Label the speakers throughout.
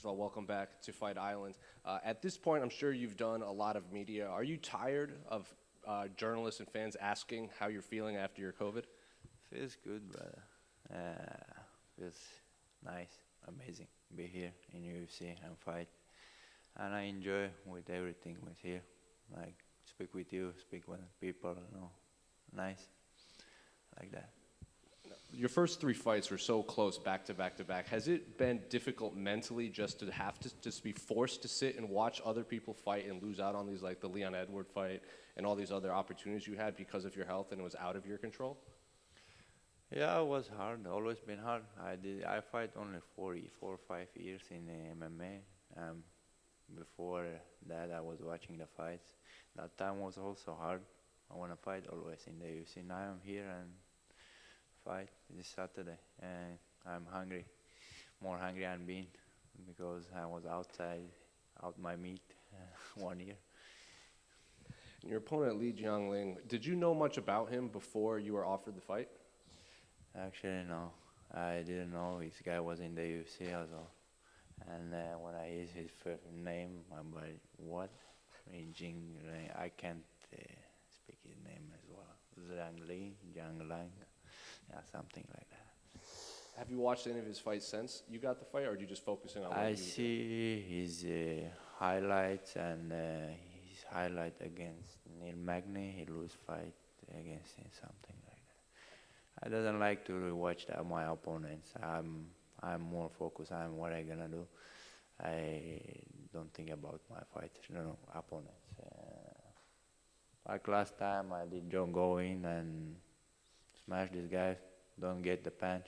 Speaker 1: First of all, welcome back to Fight Island. At this point, I'm sure you've done a lot of media. Are you tired of journalists and fans asking how you're feeling after your COVID?
Speaker 2: Feels good, brother. Feels nice, amazing. Be here in UFC and fight, and I enjoy with everything with here. Like speak with you, speak with people. Nice, like that.
Speaker 1: Your first three fights were so close, back to back to back. Has it been difficult mentally just to have to just be forced to sit and watch other people fight and lose out on these, like the Leon Edward fight and all these other opportunities you had because of your health and it was out of your control?
Speaker 2: Yeah, it was hard. Always been hard. I fight only 4 or 5 years in MMA. Before that, I was watching the fights. That time was also hard. I want to fight always in the UFC. Now I'm here and fight this Saturday, and I'm hungry, more hungry than been because I was outside, out my meat 1 year.
Speaker 1: Your opponent, Li Jingliang, did you know much about him before you were offered the fight?
Speaker 2: Actually, no. I didn't know this guy was in the UFC as well. And when I hear his first name, I'm like, what? Li Jingliang. I can't speak his name as well. Jiangling. Yeah, something like that.
Speaker 1: Have you watched any of his fights since you got the fight, or are you just focusing on what
Speaker 2: I
Speaker 1: he was doing?
Speaker 2: see his highlights and his highlight against Neil Magny. He lose fight against him, something like that. I doesn't like to rewatch my opponents. I'm more focused on what I'm gonna do. I don't think about my fight, opponents. Like last time, I did go in and smash this guy, don't get the punch.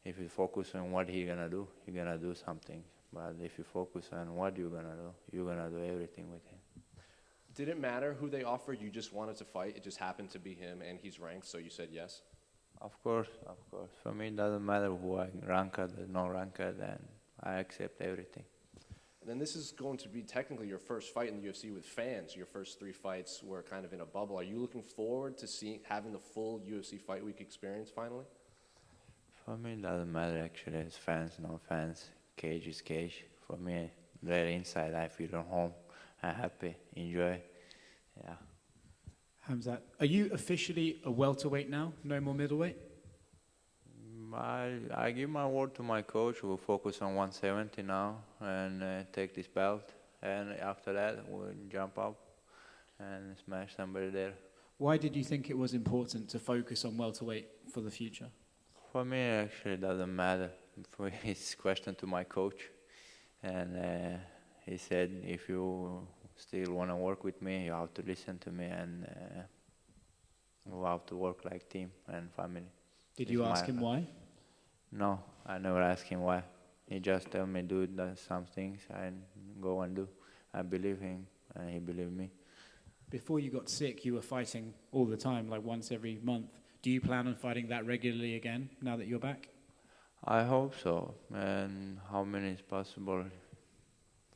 Speaker 2: If you focus on what he's gonna do something. But if you focus on what you're gonna do everything with him.
Speaker 1: Did it matter who they offered? You just wanted to fight. It just happened to be him, and he's ranked, so you said yes?
Speaker 2: Of course, of course. For me, it doesn't matter who I ranked or no ranked, and I accept everything.
Speaker 1: And then this is going to be technically your first fight in the UFC with fans. Your first three fights were kind of in a bubble. Are you looking forward to having the full UFC Fight Week experience finally?
Speaker 2: For me, it doesn't matter actually. It's fans, no fans. Cage is cage. For me, there inside, I feel at home. I'm happy, enjoy. Yeah.
Speaker 3: Khamzat, are you officially a welterweight now? No more middleweight?
Speaker 2: I give my word to my coach. We'll focus on 170 now and take this belt. And after that, we'll jump up and smash somebody there.
Speaker 3: Why did you think it was important to focus on welterweight for the future?
Speaker 2: For me, actually, it doesn't matter. It's a question to my coach. And he said, if you still want to work with me, you have to listen to me and we have to work like team and family.
Speaker 3: Did you ask him why?
Speaker 2: No, I never asked him why. He just tell me do some things and go and do. I believe him and he believed me.
Speaker 3: Before you got sick, you were fighting all the time, like once every month. Do you plan on fighting that regularly again now that you're back?
Speaker 2: I hope so. And how many is possible?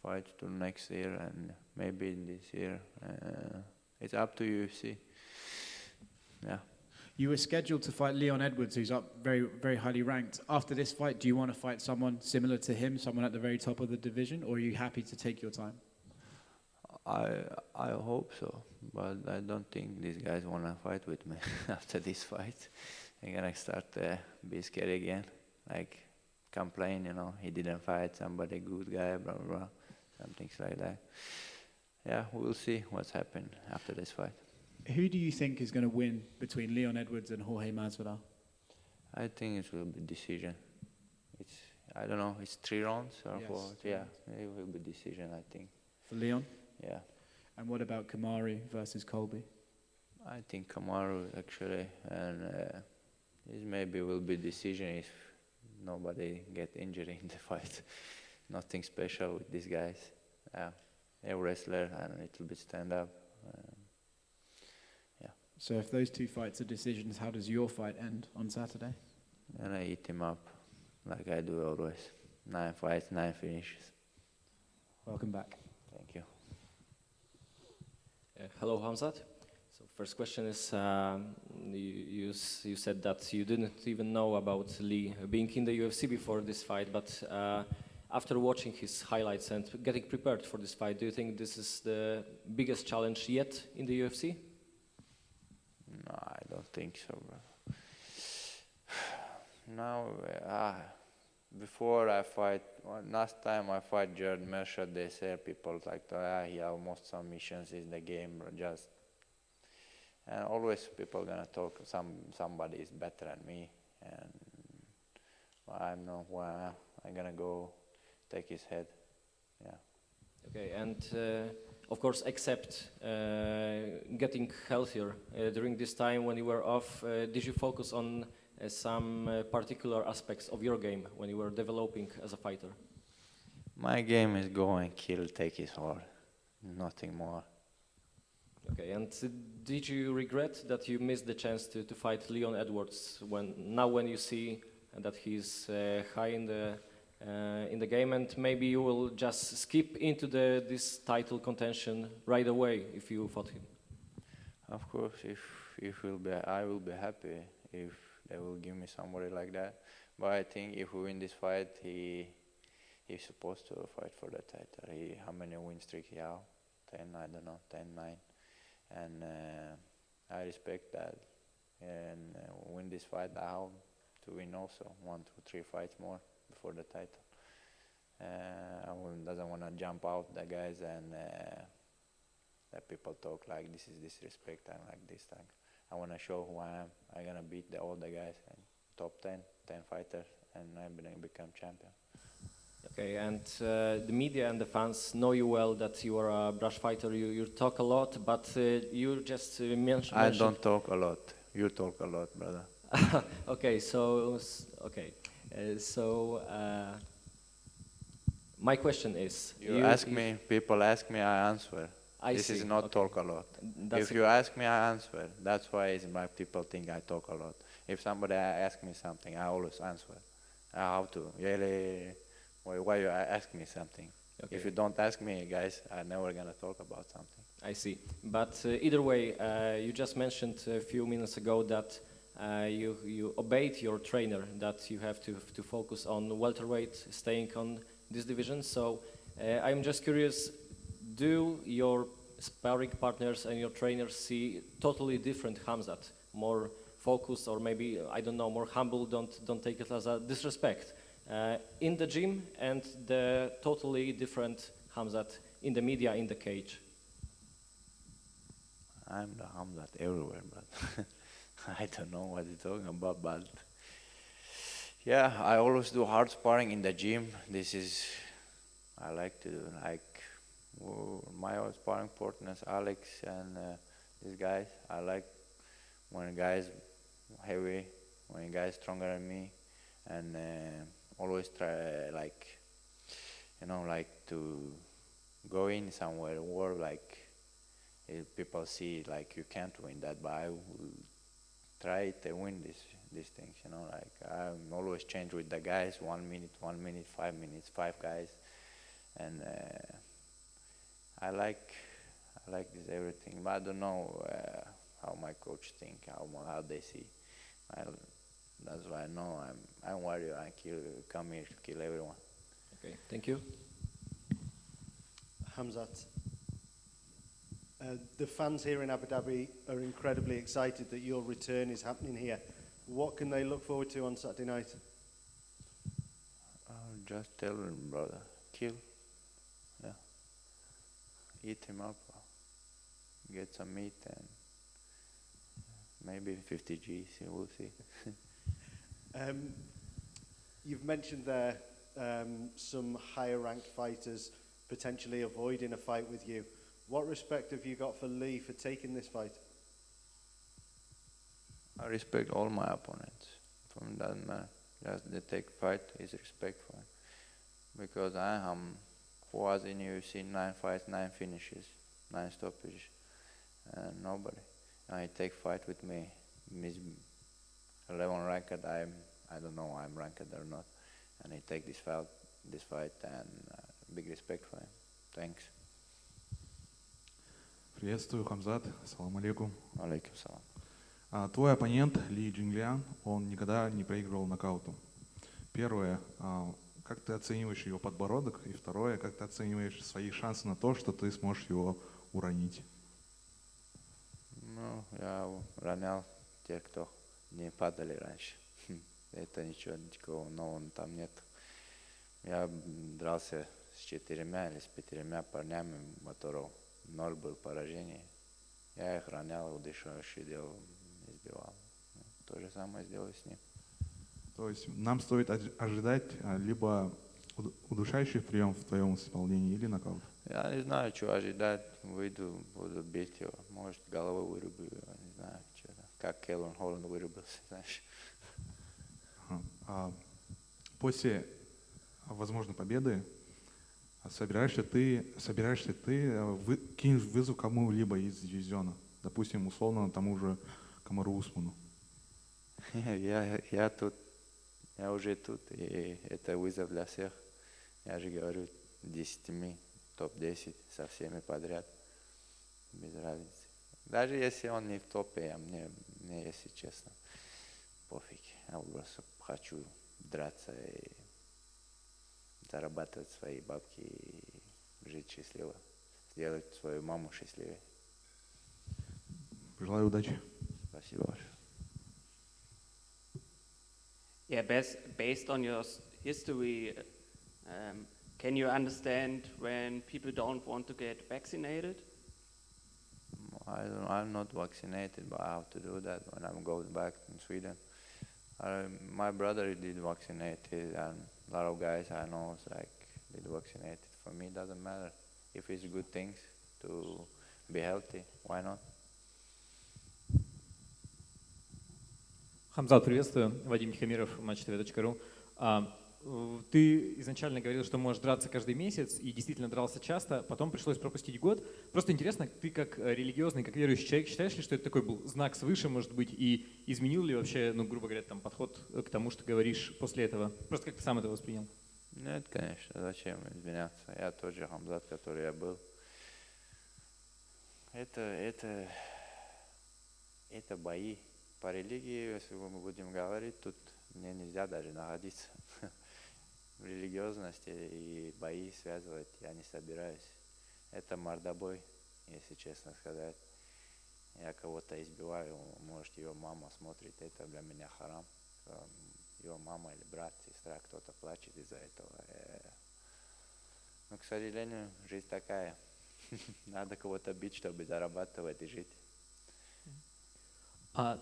Speaker 2: Fight to next year and maybe this year. It's up to UFC. Yeah.
Speaker 3: You were scheduled to fight Leon Edwards, who's up very, very highly ranked. After this fight, do you want to fight someone similar to him, someone at the very top of the division, or are you happy to take your time?
Speaker 2: I hope so, but I don't think these guys want to fight with me after this fight. They're going to start to be scared again, like complain, he didn't fight somebody good guy, blah, blah, blah, some things like that. Yeah, we'll see what's happened after this fight.
Speaker 3: Who do you think is going to win between Leon Edwards and Jorge Masvidal?
Speaker 2: I think it will be decision. I don't know, it's 3 rounds or
Speaker 3: Yes,
Speaker 2: 4?
Speaker 3: 3
Speaker 2: Yeah,
Speaker 3: rounds.
Speaker 2: it will be decision, I think.
Speaker 3: For Leon?
Speaker 2: Yeah.
Speaker 3: And what about Kamaru versus Colby?
Speaker 2: I think Kamaru actually, and this maybe will be decision if nobody get injured in the fight. Nothing special with these guys. Yeah, a wrestler and a little bit stand up. Yeah.
Speaker 3: So if those 2 fights are decisions, how does your fight end on Saturday?
Speaker 2: And I eat him up like I do always. 9 fights, 9 finishes.
Speaker 3: Welcome back.
Speaker 2: Thank you.
Speaker 4: Hello, Khamzat. So first question is, you said that you didn't even know about Lee being in the UFC before this fight, but After watching his highlights and getting prepared for this fight, do you think this is the biggest challenge yet in the UFC?
Speaker 2: No, I don't think so, bro. Now, before I fight, last time I fight Jared Mercer, they say people like, he have most submissions in the game, just, and always people gonna talk, somebody is better than me, and I'm not who I am. I'm gonna go take his head, yeah.
Speaker 4: Okay, and of course, except getting healthier during this time when you were off, did you focus on some particular aspects of your game when you were developing as a fighter?
Speaker 2: My game is go and kill, take his heart, nothing more.
Speaker 4: Okay, and did you regret that you missed the chance to fight Leon Edwards when you see that he's high in the game, and maybe you will just skip into this title contention right away if you fought him?
Speaker 2: Of course, I will be happy if they will give me somebody like that. But I think if we win this fight, he's supposed to fight for the title. How many win streak he have? 10, I don't know, 10, 9. And I respect that. And win this fight, I have to win also 1, 2, 3 fights more before the title. I doesn't want to jump out the guys and let people talk like this is disrespect and like this thing. I want to show who I am. I'm going to beat all the guys and top 10 fighters, and I'm going to become champion.
Speaker 4: Okay, and the media and the fans know you well, that you are a brush fighter. You talk a lot, but you just mentioned...
Speaker 2: I don't talk a lot. You talk a lot, brother.
Speaker 4: Okay, my question is...
Speaker 2: People ask me, I answer. This is not talk a lot. If you ask me, I answer. That's why my people think I talk a lot. If somebody asks me something, I always answer. I have to. Really, why you ask me something? Okay. If you don't ask me, guys, I'm never going to talk about something.
Speaker 4: I see. But either way, you just mentioned a few minutes ago that you obeyed your trainer, that you have to focus on welterweight, staying on this division. So I'm just curious, do your sparring partners and your trainers see totally different Khamzat, more focused, or maybe, I don't know, more humble, don't take it as a disrespect, in the gym, and the totally different Khamzat in the media, in the cage?
Speaker 2: I'm the Khamzat everywhere, but I don't know what you're talking about, but yeah, I always do hard sparring in the gym. I like to do, my sparring partners, Alex and these guys. I like when guys heavy, when guys stronger than me, and always try to go in somewhere or if people see you can't win that, but I will try to win these things. I'm always change with the guys, 1 minute, 5 minutes, 5 guys, and I like this everything, but I don't know how my coach think, how they see. That's why I know I'm warrior. I come here to kill everyone.
Speaker 4: Okay, thank you.
Speaker 5: Khamzat, the fans here in Abu Dhabi are incredibly excited that your return is happening here. What can they look forward to on Saturday night?
Speaker 2: I'll just tell them, brother, kill. Yeah. Eat him up. Get some meat and maybe 50 G's, we'll see.
Speaker 5: You've mentioned there some higher ranked fighters potentially avoiding a fight with you. What respect have you got for Li for taking this fight?
Speaker 2: I respect all my opponents. From that matter, just they take fight is respect for him. Because I am who was in UFC 9 fights, 9 finishes, 9 stoppages, and nobody. And he take fight with me. Miss 11 ranked. I don't know I'm ranked or not. And he take this fight, and big respect for him. Thanks.
Speaker 6: Приветствую, Хамзат. Ассаламу алейкум.
Speaker 2: Алейкум салам.
Speaker 6: Твой оппонент Ли Jingliang, он никогда не проигрывал нокаутом. Первое, как ты оцениваешь ее подбородок? И второе, как ты оцениваешь свои шансы на то, что ты сможешь его уронить?
Speaker 2: Ну, я ронял тех, кто не падали раньше. Это ничего такого нового там нет. Я дрался с 4 или с 5 парнями, у которых 0 был поражений. Я их ронял, удушающий делал, избивал. То же самое сделаю с ним.
Speaker 6: То есть нам стоит ожидать либо удушающий прием в твоем исполнении или нокаут.
Speaker 2: Я не знаю, что ожидать. Выйду, буду бить его. Может, головой вырублю, я не знаю, что. Как Келлен Холланд вырубился, знаешь.
Speaker 6: Ага. После возможной победы собираешься ты кинешь вызов кому-либо из дивизиона? Допустим, условно тому же Камару Усману.
Speaker 2: Я тут, я уже тут, и это вызов для всех. Я же говорю, 10, топ-10 со всеми подряд, без разницы. Даже если он не в топе, мне если честно, пофиг. Я просто хочу драться и зарабатывать свои бабки и жить счастливо, сделать свою маму счастливой.
Speaker 6: Желаю удачи.
Speaker 2: Спасибо большое.
Speaker 7: Yeah, based on your history, can you understand when people don't want to get vaccinated?
Speaker 2: I'm not vaccinated, but I have to do that when I'm going back in Sweden. My brother did vaccinated, and a lot of guys I know did vaccinated. For me, it doesn't matter if it's good things to be healthy. Why not?
Speaker 8: Хамзат, приветствую. Вадим Тихомиров, matchtv.ru. Ты изначально говорил, что можешь драться каждый месяц, и действительно дрался часто, потом пришлось пропустить год. Просто интересно, ты как религиозный, как верующий человек, считаешь ли, что это такой был знак свыше, может быть, и изменил ли вообще, ну, грубо говоря, там, подход к тому, что говоришь после этого? Просто как ты сам это воспринял?
Speaker 2: Нет, конечно, зачем извиняться? Я тот же Хамзат, который я был. Это бои. По религии, если мы будем говорить, тут мне нельзя даже находиться. В религиозности и бои связывать я не собираюсь. Это мордобой, если честно сказать. Я кого-то избиваю, может, его мама смотрит, это для меня харам. Его мама или брат, сестра, кто-то плачет из-за этого. Но, к сожалению, жизнь такая. Надо кого-то бить, чтобы зарабатывать и жить.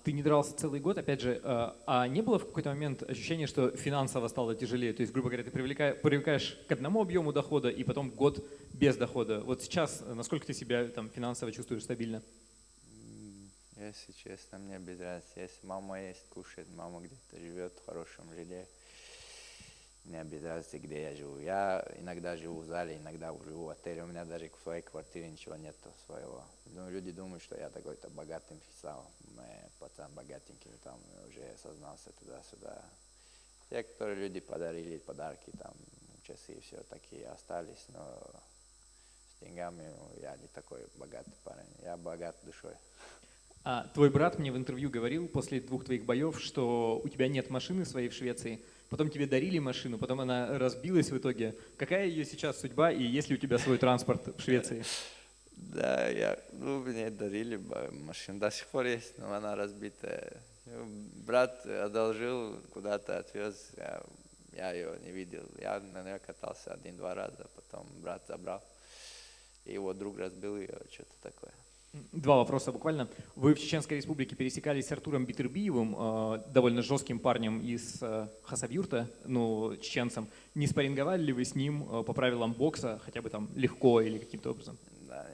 Speaker 8: Ты не дрался целый год, опять же, а не было в какой-то момент ощущения, что финансово стало тяжелее? То есть, грубо говоря, ты привыкаешь к одному объему дохода и потом год без дохода. Вот сейчас, насколько ты себя там финансово чувствуешь стабильно?
Speaker 2: Если честно, мне без разницы. Если мама есть, кушает, мама где-то живет в хорошем жилье, мне без разницы, где я живу. Я иногда живу в зале, иногда живу в отеле. У меня даже в своей квартире ничего нет своего. Ну, люди думают, что я такой-то богатый пацан богатенький, там уже осознался туда-сюда. Те, которые люди подарили подарки, там часы все такие остались, но с деньгами я не такой богатый парень. Я богат душой.
Speaker 8: Твой брат мне в интервью говорил после 2 твоих боев, что у тебя нет машины своей в Швеции, потом тебе дарили машину, потом она разбилась в итоге. Какая ее сейчас судьба и есть ли у тебя свой транспорт в Швеции?
Speaker 2: Да, мне дарили машину, до сих пор есть, но она разбитая. Брат одолжил, куда-то отвез, я ее не видел. Я на нее катался 1-2 раза, потом брат забрал. И его друг разбил ее, что-то такое.
Speaker 8: 2 вопроса буквально. Вы в Чеченской Республике пересекались с Артуром Битырбиевым, довольно жестким парнем из Хасавюрта, ну, чеченцем. Не спарринговали ли вы с ним по правилам бокса, хотя бы там легко или каким-то образом?
Speaker 2: Да,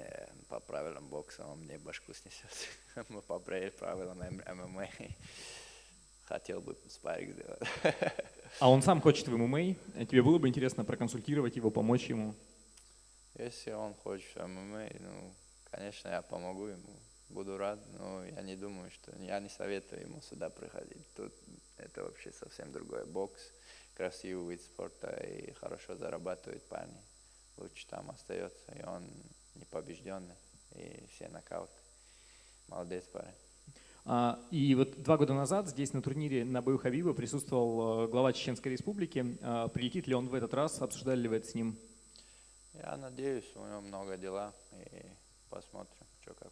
Speaker 2: по правилам бокса он мне башку снесет. Мы по правилам ММА. Хотел бы спарринг сделать.
Speaker 8: А он сам хочет в ММА? Тебе было бы интересно проконсультировать его, помочь ему?
Speaker 2: Если он хочет в ММА, конечно, я помогу ему, буду рад, но я не думаю, я не советую ему сюда приходить. Тут это вообще совсем другой бокс, красивый вид спорта и хорошо зарабатывают парни. Лучше там остается, и он непобежденный, и все нокауты. Молодец парень.
Speaker 8: И вот 2 года назад здесь на турнире на бою Хабиба присутствовал глава Чеченской Республики. Прилетит ли он в этот раз? Обсуждали ли вы это с ним?
Speaker 2: Я надеюсь, у него много дела, и посмотрим, что как